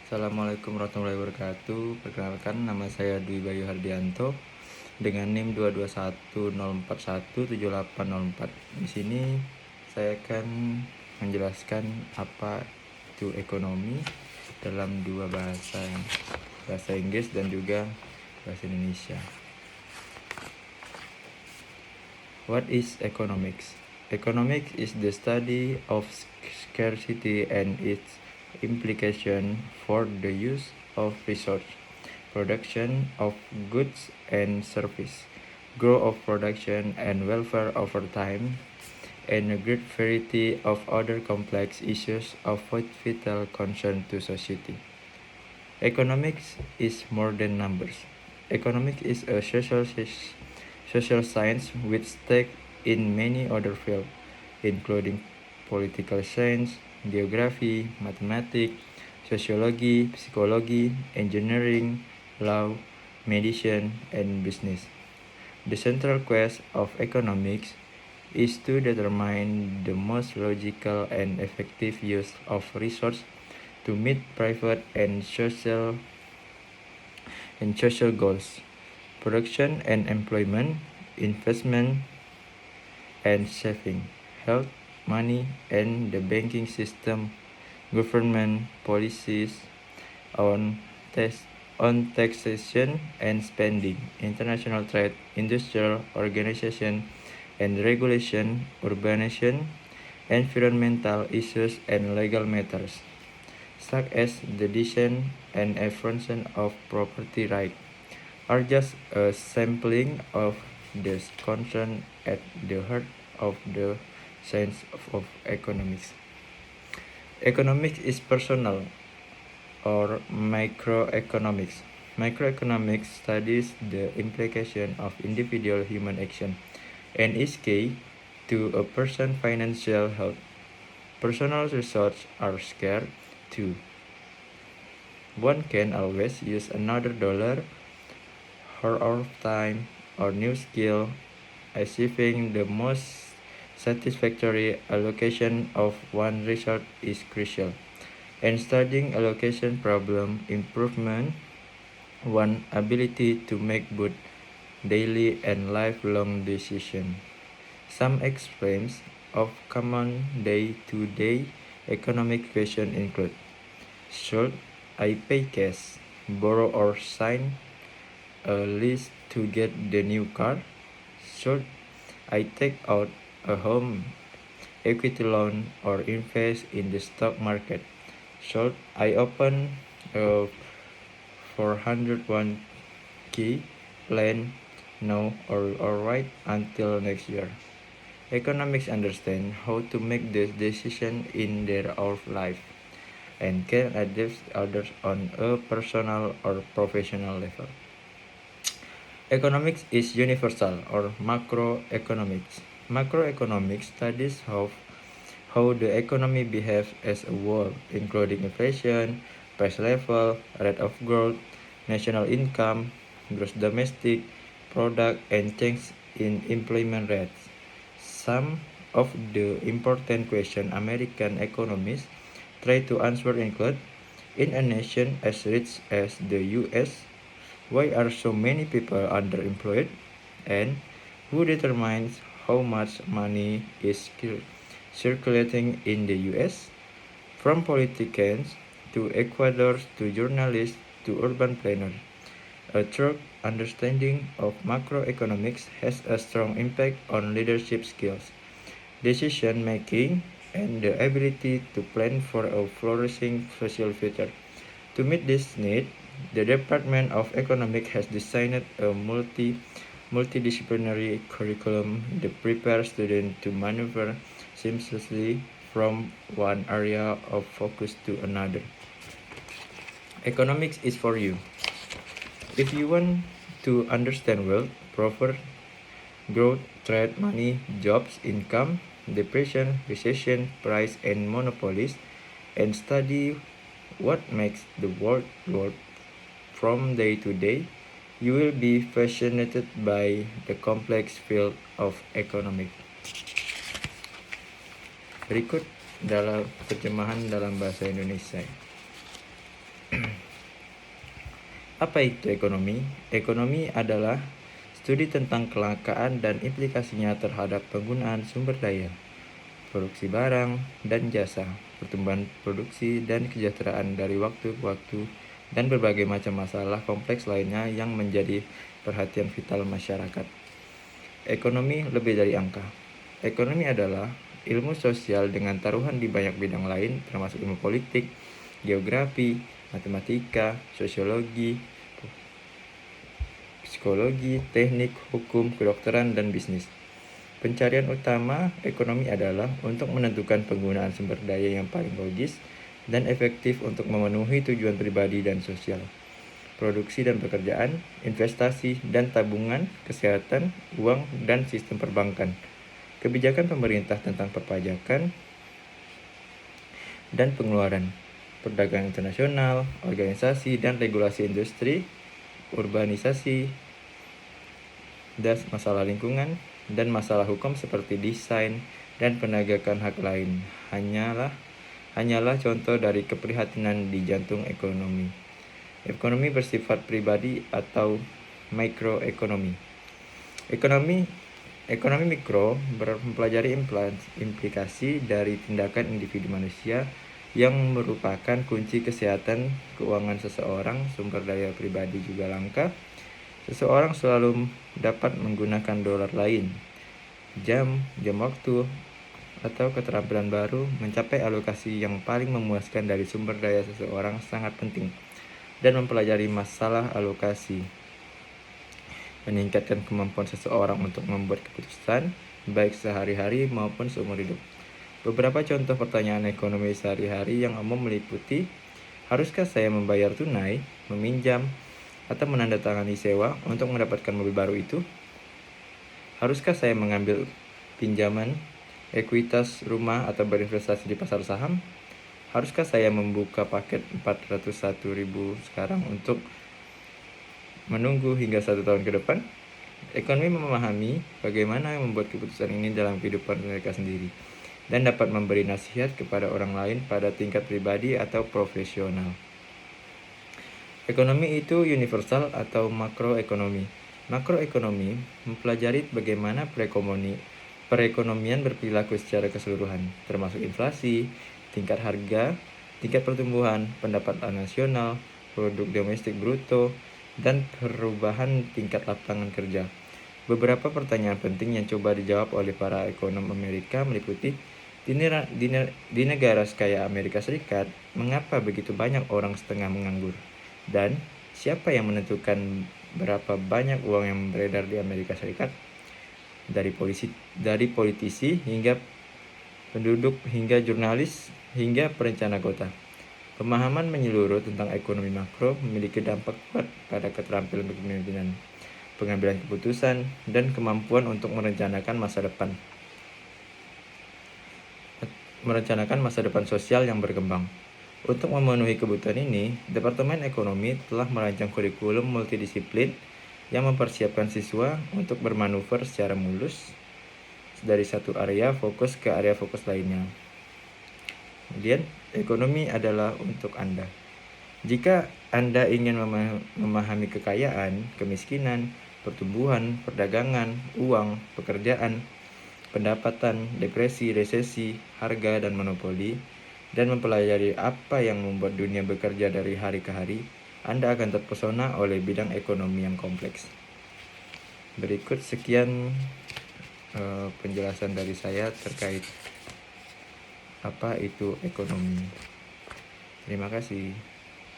Assalamualaikum warahmatullahi wabarakatuh. Perkenalkan, nama saya Dwi Bayu Hardianto dengan NIM 221041784. Di sini saya akan menjelaskan apa itu ekonomi dalam dua bahasa Inggris dan juga bahasa Indonesia. What is economics? Economics is the study of scarcity and its implication for the use of resource, production of goods and service, growth of production and welfare over time, and a great variety of other complex issues of vital concern to society. Economics is more than numbers. Economics is a social science which takes in many other fields, including political science, geography, mathematics, sociology, psychology, engineering, law, medicine, and business. The central quest of economics is to determine the most logical and effective use of resources to meet private and social goals, production and employment, investment and saving, health, money and the banking system, government policies on taxation and spending, international trade, industrial organization and regulation, urbanization, environmental issues and legal matters, such as the design and enforcement of property rights, are just a sampling of the concerns at the heart of the science of economics. Economics is personal or microeconomics. Microeconomics studies the implication of individual human action and is key to a person's financial health. Personal resources are scarce too. One can always use another dollar or time or new skill, achieving the most satisfactory allocation of one resource is crucial. And studying allocation problem improvement one ability to make both daily and lifelong decisions. Some examples of common day-to-day economic questions include: should I pay cash, borrow or sign a lease to get the new car? Should I take out a home equity loan or invest in the stock market? Should I open a 401k plan now or wait until next year? Economics understand how to make this decision in their own life and can adapt others on a personal or professional level. Economics is universal or macroeconomics. Macroeconomics studies how the economy behaves as a whole, including inflation, price level, rate of growth, national income, gross domestic product, and change in employment rates. Some of the important questions American economists try to answer include: in a nation as rich as the US, why are so many people underemployed? And who determines how much money is circulating in the US? From politicians to Ecuador to journalists to urban planners, a true understanding of macroeconomics has a strong impact on leadership skills, decision making, and the ability to plan for a flourishing social future. To meet this need, the Department of Economics has designed a multidisciplinary curriculum that prepares students to maneuver seamlessly from one area of focus to another. Economics is for you. If you want to understand wealth, profit, growth, trade, money, jobs, income, depression, recession, price, and monopolies, and study what makes the world work from day to day, you will be fascinated by the complex field of economics. Berikut dalam terjemahan dalam bahasa Indonesia. Apa itu ekonomi? Ekonomi adalah studi tentang kelangkaan dan implikasinya terhadap penggunaan sumber daya, produksi barang dan jasa, pertumbuhan produksi dan kesejahteraan dari waktu ke waktu, dan berbagai macam masalah kompleks lainnya yang menjadi perhatian vital masyarakat. Ekonomi lebih dari angka. Ekonomi adalah ilmu sosial dengan taruhan di banyak bidang lain, termasuk ilmu politik, geografi, matematika, sosiologi, psikologi, teknik, hukum, kedokteran, dan bisnis. Pencarian utama ekonomi adalah untuk menentukan penggunaan sumber daya yang paling logis dan efektif untuk memenuhi tujuan pribadi dan sosial. Produksi dan pekerjaan, investasi dan tabungan, kesehatan, uang, dan sistem perbankan. Kebijakan pemerintah tentang perpajakan dan pengeluaran, perdagangan internasional, organisasi dan regulasi industri, urbanisasi, dan masalah lingkungan, dan masalah hukum seperti desain dan penegakan hak lain hanyalah contoh dari keprihatinan di jantung ekonomi. Ekonomi bersifat pribadi atau mikroekonomi. Ekonomi mikro mempelajari implikasi dari tindakan individu manusia yang merupakan kunci kesehatan keuangan seseorang. Sumber daya pribadi juga langka. Seseorang selalu dapat menggunakan dolar lain, jam waktu, atau keterampilan baru. Mencapai alokasi yang paling memuaskan dari sumber daya seseorang sangat penting, dan mempelajari masalah alokasi meningkatkan kemampuan seseorang untuk membuat keputusan, baik sehari-hari maupun seumur hidup. Beberapa contoh pertanyaan ekonomi sehari-hari yang umum meliputi: haruskah saya membayar tunai, meminjam, atau menandatangani sewa untuk mendapatkan mobil baru itu? Haruskah saya mengambil pinjaman, ekuitas rumah, atau berinvestasi di pasar saham? Haruskah saya membuka paket 401.000 sekarang untuk menunggu hingga 1 tahun ke depan? Ekonomi memahami bagaimana membuat keputusan ini dalam kehidupan mereka sendiri, dan dapat memberi nasihat kepada orang lain pada tingkat pribadi atau profesional. Ekonomi itu universal atau makroekonomi. Makroekonomi mempelajari bagaimana perekonomian berperilaku secara keseluruhan, termasuk inflasi, tingkat harga, tingkat pertumbuhan, pendapatan nasional, produk domestik bruto, dan perubahan tingkat lapangan kerja. Beberapa pertanyaan penting yang coba dijawab oleh para ekonom Amerika meliputi: di negara sekaya Amerika Serikat, mengapa begitu banyak orang setengah menganggur? Dan siapa yang menentukan berapa banyak uang yang beredar di Amerika Serikat? Dari politisi hingga penduduk, hingga jurnalis, hingga perencana kota. Pemahaman menyeluruh tentang ekonomi makro memiliki dampak kuat pada keterampilan kepemimpinan, pengambilan keputusan, dan kemampuan untuk merencanakan masa depan sosial yang berkembang. Untuk memenuhi kebutuhan ini, Departemen Ekonomi telah merancang kurikulum multidisiplin yang mempersiapkan siswa untuk bermanuver secara mulus dari satu area fokus ke area fokus lainnya. Kemudian, ekonomi adalah untuk Anda. Jika Anda ingin memahami kekayaan, kemiskinan, pertumbuhan, perdagangan, uang, pekerjaan, pendapatan, depresi, resesi, harga, dan monopoli, dan mempelajari apa yang membuat dunia bekerja dari hari ke hari, Anda akan terpesona oleh bidang ekonomi yang kompleks. Berikut sekian penjelasan dari saya terkait apa itu ekonomi. Terima kasih.